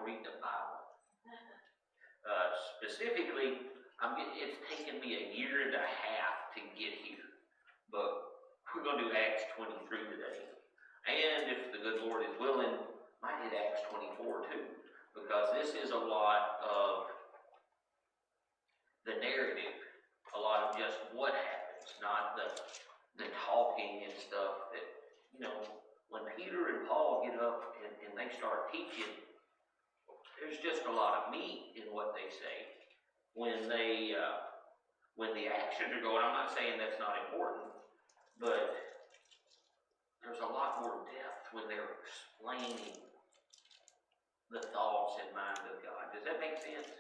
reading the Bible. Specifically, it's taken me a year and a half to get here. But we're going to do Acts 23 today. And if the good Lord is willing, might hit Acts 24 too. Because this is a lot of the narrative, a lot of just what happens, not the talking and stuff that, when Peter and Paul get up and they start teaching, there's just a lot of meat in what they say. When the actions are going, I'm not saying that's not important, but there's a lot more depth when they're explaining the thoughts and mind of God. Does that make sense?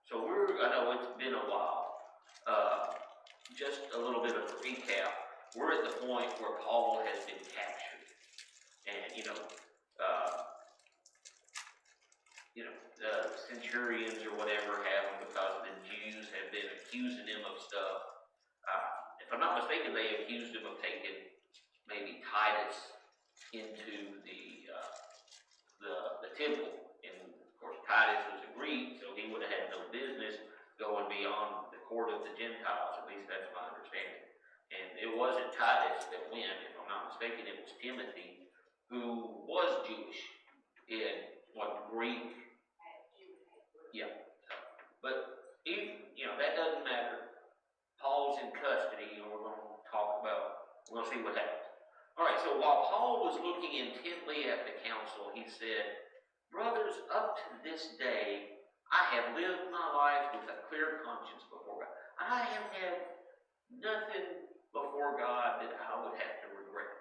So I know it's been a while. Just a little bit of a recap. We're at the point where Paul has been captured. And, the centurions or whatever have him because the Jews have been accusing him of stuff. If I'm not mistaken, they accused him of taking maybe Titus into the temple. And, of course, Titus was a Greek, so he would have had no business going beyond the court of the Gentiles. At least that's my understanding. And it wasn't Titus that went. If I'm not mistaken, it was Timothy, who was Jewish in Greek. Yeah. But that doesn't matter. Paul's in custody, and we're going to see what happens. All right, so while Paul was looking intently at the council, he said, "Brothers, up to this day, I have lived my life with a clear conscience before God. I have had nothing before God that I would have to regret."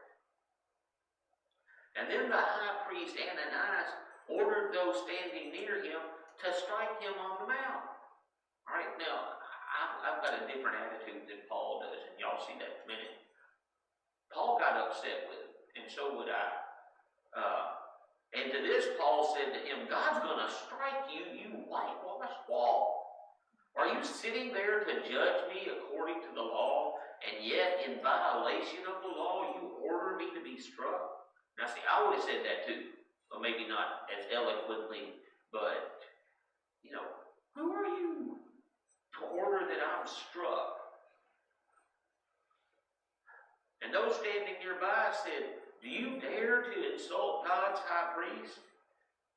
And then the high priest Ananias ordered those standing near him to strike him on the mouth. All right, now, I've got a different attitude than Paul does, and y'all see that in a minute. Paul got upset with it, and so would I. And to this, Paul said to him, "God's going to strike you, you whitewashed wall. Are you sitting there to judge me according to the law, and yet in violation of the law you order me to be struck?" Now see, I would have said that too. Well, maybe not as eloquently, but, who are you to order that I'm struck? And those standing nearby said, "Do you dare to insult God's high priest?"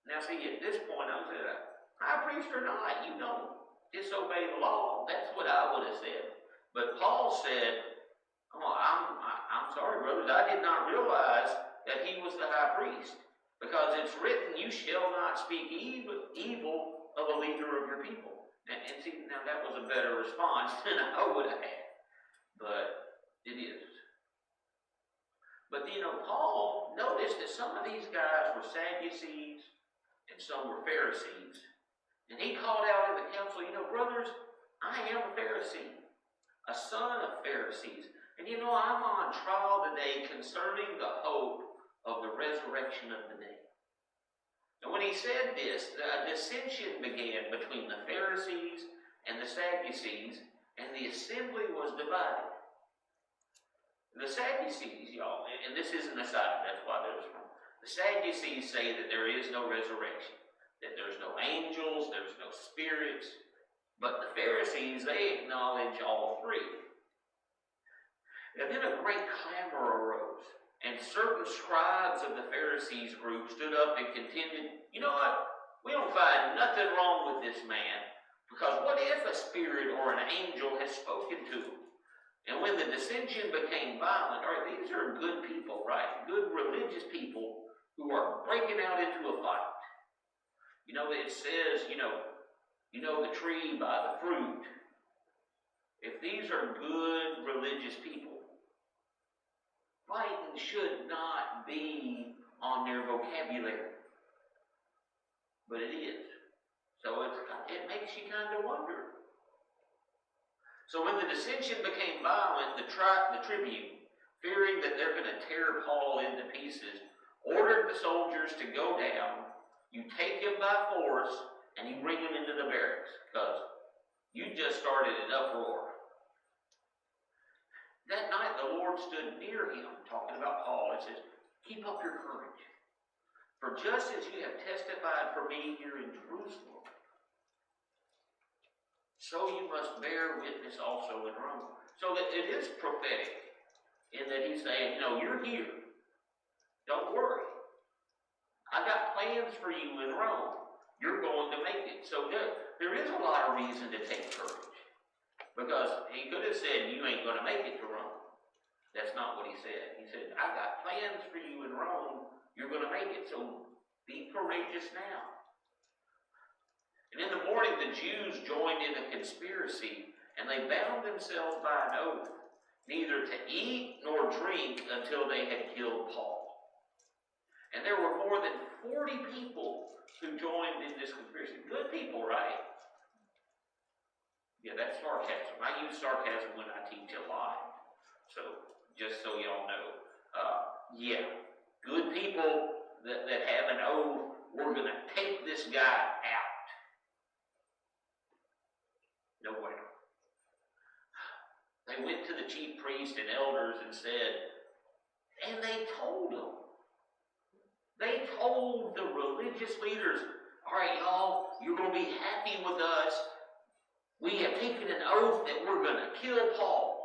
Now see, at this point, I'm saying, high priest or not, you don't disobey the law. That's what I would have said. But Paul said, "Oh, I'm sorry, brothers, I did not realize that he was the high priest. Because it's written, you shall not speak evil of a leader of your people." And see, now that was a better response than I would have had. But it is. But, Paul noticed that some of these guys were Sadducees and some were Pharisees. And he called out in the council, "Brothers, I am a Pharisee, a son of Pharisees. And I'm on trial today concerning the hope of the resurrection of the dead." And when he said this, a dissension began between the Pharisees and the Sadducees, and the assembly was divided. The Sadducees, y'all, and this isn't a side, that's why there's one. The Sadducees say that there is no resurrection, that there's no angels, there's no spirits. But the Pharisees, they acknowledge all three. And then a great clamor arose, and certain scribes of the Pharisees group stood up and contended, "You know what? We don't find nothing wrong with this man, because what if a spirit or an angel has spoken to him?" And when the dissension became violent, all right, these are good people, right? Good religious people who are breaking out into a fight. It says, the tree by the fruit. If these are good religious people, fighting should not be on their vocabulary. But it is. So it makes you kind of wonder. So when the dissension became violent, the tribune, fearing that they're going to tear Paul into pieces, ordered the soldiers to go down. You take him by force, and you bring him into the barracks, because you just started an uproar. That night the Lord stood near him, talking about Paul, and says, "Keep up your courage. For just as you have testified for me here in Jerusalem, so you must bear witness also in Rome. So that it is prophetic in that he's saying, you're here. Don't worry. I got plans for you in Rome. You're going to make it. So there is a lot of reason to take courage. Because he could have said, you ain't going to make it to Rome. That's not what he said. He said, I got plans for you in Rome. You're going to make it. So be courageous now. And in the morning, the Jews joined in a conspiracy, and they bound themselves by an oath, neither to eat nor drink until they had killed Paul. And there were more than 40 people who joined in this conspiracy. Good people, right? Yeah, that's sarcasm. I use sarcasm when I teach a lie. So, just so y'all know. Yeah, good people that have an oath, we're going to take this guy out. No way. They went to the chief priests and elders and said, and they told them. They told the religious leaders, all right, y'all, you're going to be happy with us. We have taken an oath that we're going to kill Paul.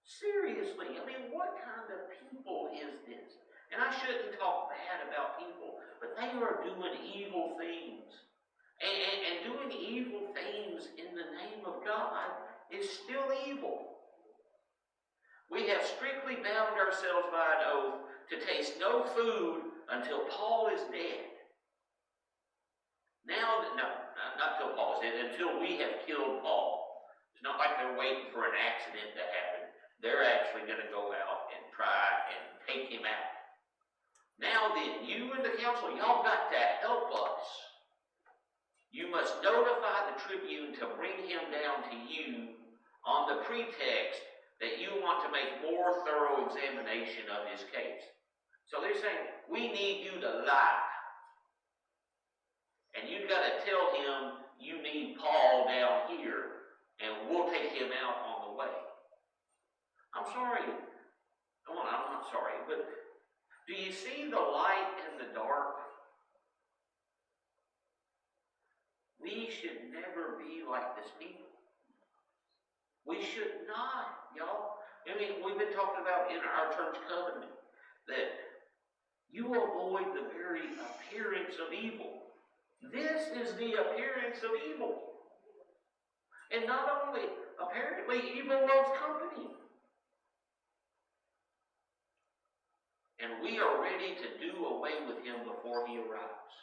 Seriously, what kind of people is this? And I shouldn't talk bad about people, but they are doing evil things. And doing evil things in the name of God is still evil. We have strictly bound ourselves by an oath to taste no food until Paul is dead. Not till Paul is dead, until we have killed Paul. It's not like they're waiting for an accident to happen. They're actually going to go out and try and take him out. Now then, you and the council, y'all got to help us. You must notify the tribune to bring him down to you on the pretext that you want to make more thorough examination of his case. So they're saying, we need you to lie. And you've got to tell him you need Paul down here, and we'll take him out on the way. I'm sorry. I'm not sorry, but do you see the light and the dark? We should never be like this people. We should not, y'all. We've been talking about in our church covenant that you avoid the very appearance of evil. This is the appearance of evil. And not only, apparently, evil loves company. And we are ready to do away with him before he arrives.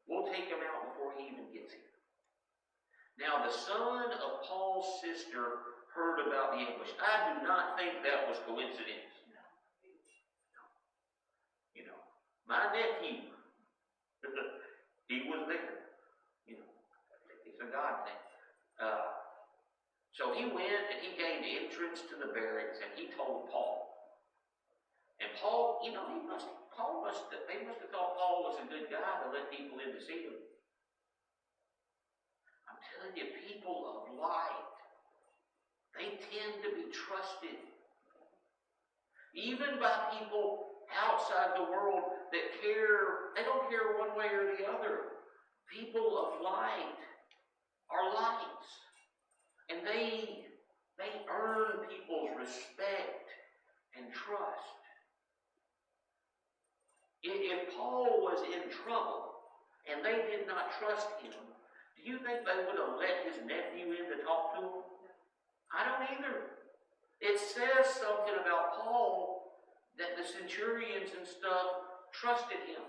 We'll take him out before he even gets here. Now, the son of Paul's sister heard about the ambush. I do not think that was coincidence. My nephew, he was there. It's a God thing. So he went and he gained entrance to the barracks and he told Paul. And Paul, they must have thought Paul was a good guy to let people in to see him. I'm telling you, people of light, they tend to be trusted. Even by people outside the world that care, they don't care one way or the other. People of light are lights. And they earn people's respect and trust. If Paul was in trouble and they did not trust him, do you think they would have let his nephew in to talk to him? I don't either. It says something about Paul that the centurions and stuff trusted him.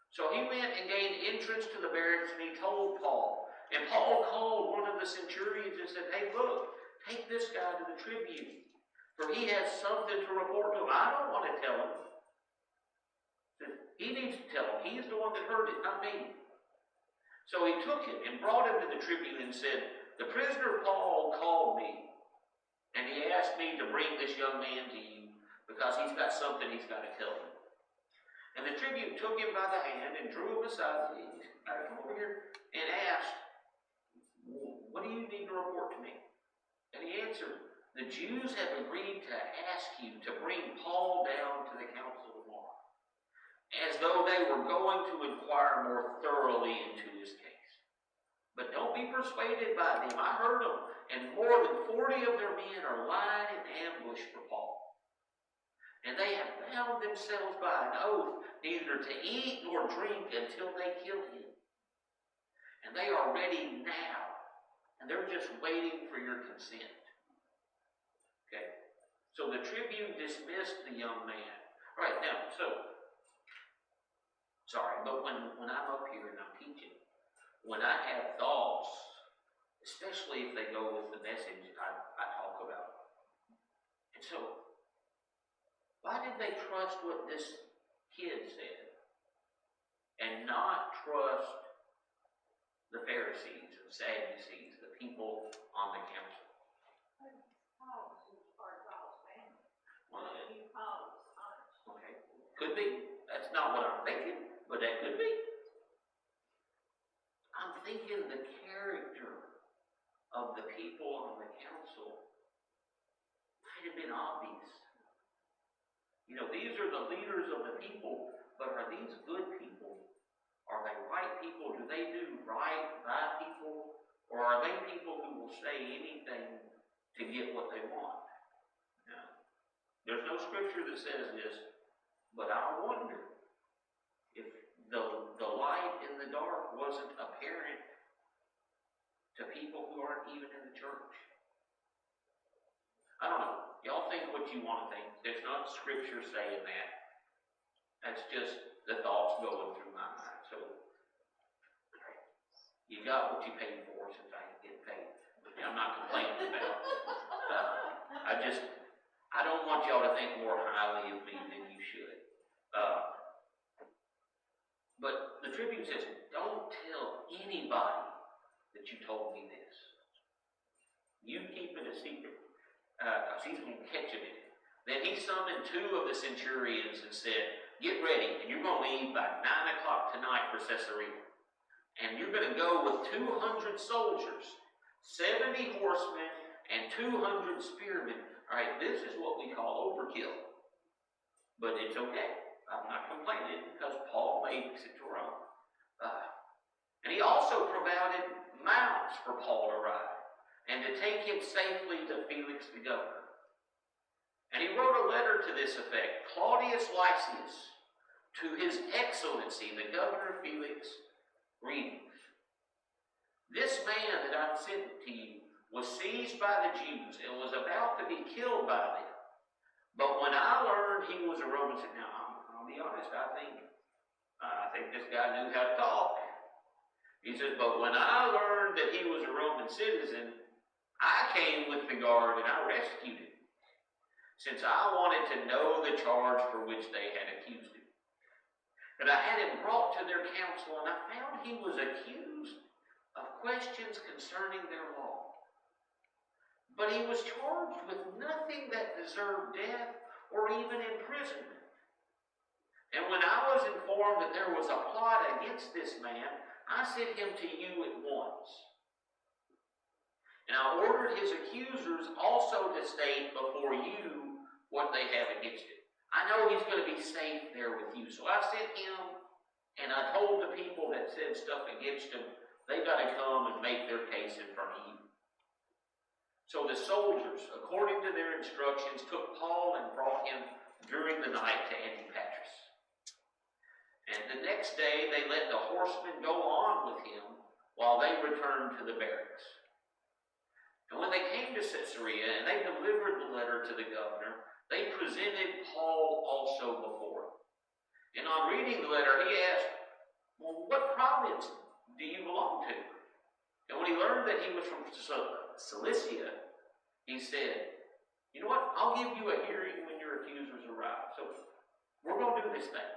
So he went and gained entrance to the barracks and he told Paul. And Paul called one of the centurions and said, hey, look, take this guy to the tribune, for he has something to report to him. I don't want to tell him. He needs to tell him. He's the one that heard it, not me. So he took him and brought him to the tribune and said, the prisoner Paul called me, and he asked me to bring this young man to you because he's got something he's got to tell you. And the tribune took him by the hand and drew him aside. Come over here and asked, what do you need to report to me? And he answered, the Jews have agreed to ask you to bring Paul down to the council tomorrow, as though they were going to inquire more thoroughly into his case. But don't be persuaded by them. I heard them, and more than 40 of their men are lying in ambush for Paul. And they have bound themselves by an oath neither to eat nor drink until they kill him. And they are ready now, and they're just waiting for your consent. Okay? So the tribune dismissed the young man. All right, now, sorry, but when I'm up here and I'm teaching, when I have thoughts, especially if they go with the message I talk about. And so, why did they trust what this kid said and not trust the Pharisees and Sadducees, the people on the council? Well, okay, could be. That's not what I'm thinking, but that could be. I'm thinking the character of the people on the council might have been obvious. You know, these are the leaders of the people, but are these good people? Are they right people? Do they do right by people? Or are they people who will say anything to get what they want? Now, there's no scripture that says this, but I wonder if the light in the dark wasn't apparent to people who aren't even in the church. I don't know. Y'all think what you want to think. There's not scripture saying that. That's just the thoughts going through my mind. So, you got what you paid for since I ain't getting paid. I'm not complaining about it. I don't want y'all to think more highly of me than you should. But the Tribune says, don't tell anybody that you told me this. You keep it a secret. He's going to catch him in it. Then he summoned 2 of the centurions and said, get ready, and you're going to leave by 9 o'clock tonight for Caesarea. And you're going to go with 200 soldiers, 70 horsemen, and 200 spearmen. All right, this is what we call overkill. But it's okay. I'm not complaining because Paul makes it to Rome. And he also provided mounts for Paul to ride and to take him safely to Felix the governor. And he wrote a letter to this effect: Claudius Lysias, to his excellency, the governor Felix, greetings. This man that I've sent to you was seized by the Jews and was about to be killed by them. But when I learned he was a Roman citizen, now I'll be honest, I think this guy knew how to talk. He says, but when I learned that he was a Roman citizen, I came with the guard and I rescued him, since I wanted to know the charge for which they had accused him. And I had him brought to their council, and I found he was accused of questions concerning their law. But he was charged with nothing that deserved death or even imprisonment. And when I was informed that there was a plot against this man, I sent him to you at once. And I ordered his accusers also to state before you what they have against him. I know he's going to be safe there with you. So I sent him, and I told the people that said stuff against him, they got to come and make their case in front of you. So the soldiers, according to their instructions, took Paul and brought him during the night to Antipatris. And the next day they let the horsemen go on with him while they returned to the barracks. And when they came to Caesarea and they delivered the letter to the governor, they presented Paul also before him. And on reading the letter, he asked, well, what province do you belong to? And when he learned that he was from Cilicia, he said, you know what, I'll give you a hearing when your accusers arrive. So we're going to do this thing.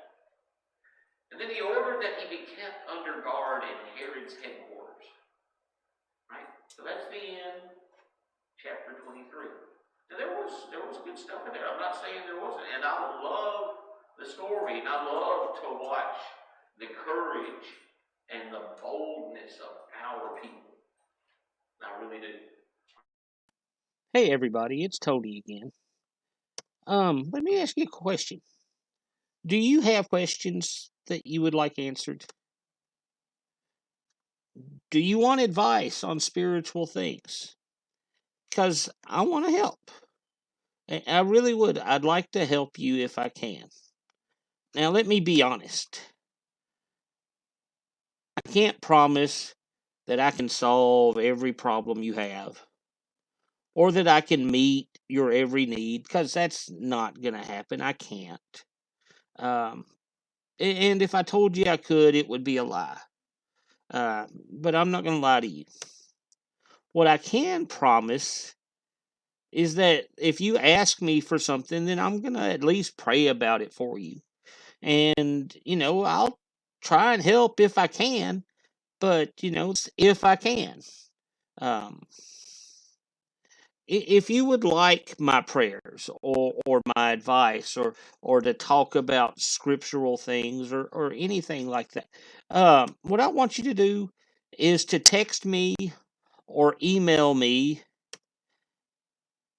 And then he ordered that he be kept under guard in Herod's headquarters. Right? So that's the end, chapter 23. Now there was good stuff in there. I'm not saying there wasn't. And I love the story, and I love to watch the courage and the boldness of our people. I really do. Hey everybody, it's Tony again. Let me ask you a question. Do you have questions that you would like answered? Do you want advice on spiritual things? Because I want to help. I really would. I'd like to help you if I can. Now, let me be honest. I can't promise that I can solve every problem you have or that I can meet your every need because that's not going to happen. I can't. Um, and if I told you I could, it would be a lie. But I'm not going to lie to you. What I can promise is that if you ask me for something, then I'm going to at least pray about it for you. And, I'll try and help if I can, but, if I can. Um, if you would like my prayers or my advice or to talk about scriptural things or anything like that, what I want you to do is to text me or email me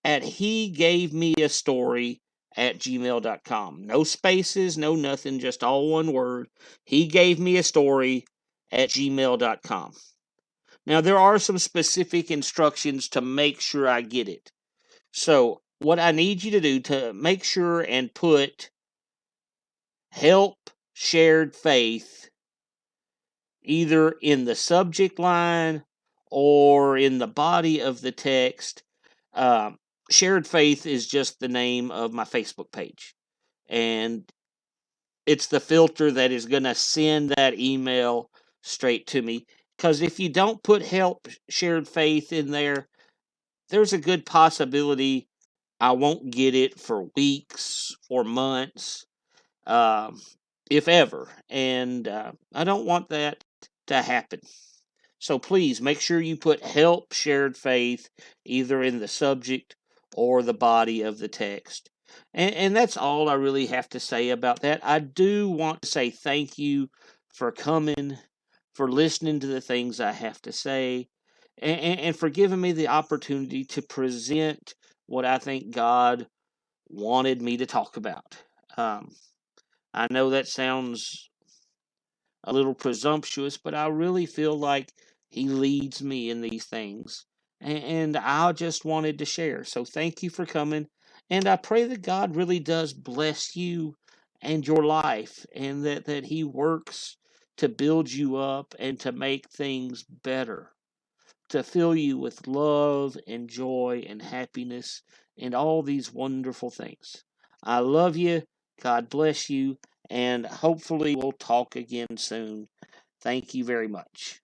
at he gave me a story at gmail.com. No spaces, no nothing, just all one word. He gave me a story at gmail.com. Now, there are some specific instructions to make sure I get it. So, what I need you to do to make sure and put help shared faith either in the subject line or in the body of the text. Um, Shared Faith is just the name of my Facebook page. And it's the filter that is going to send that email straight to me. Because if you don't put help shared faith in there, there's a good possibility I won't get it for weeks or months, um, if ever. And I don't want that to happen. So please make sure you put help shared faith either in the subject or the body of the text. And that's all I really have to say about that. I do want to say thank you for coming, for listening to the things I have to say, and for giving me the opportunity to present what I think God wanted me to talk about. Um, I know that sounds a little presumptuous, but I really feel like he leads me in these things. And I just wanted to share. So thank you for coming. And I pray that God really does bless you and your life and that he works to build you up and to make things better, to fill you with love and joy and happiness and all these wonderful things. I love you. God bless you. And hopefully we'll talk again soon. Thank you very much.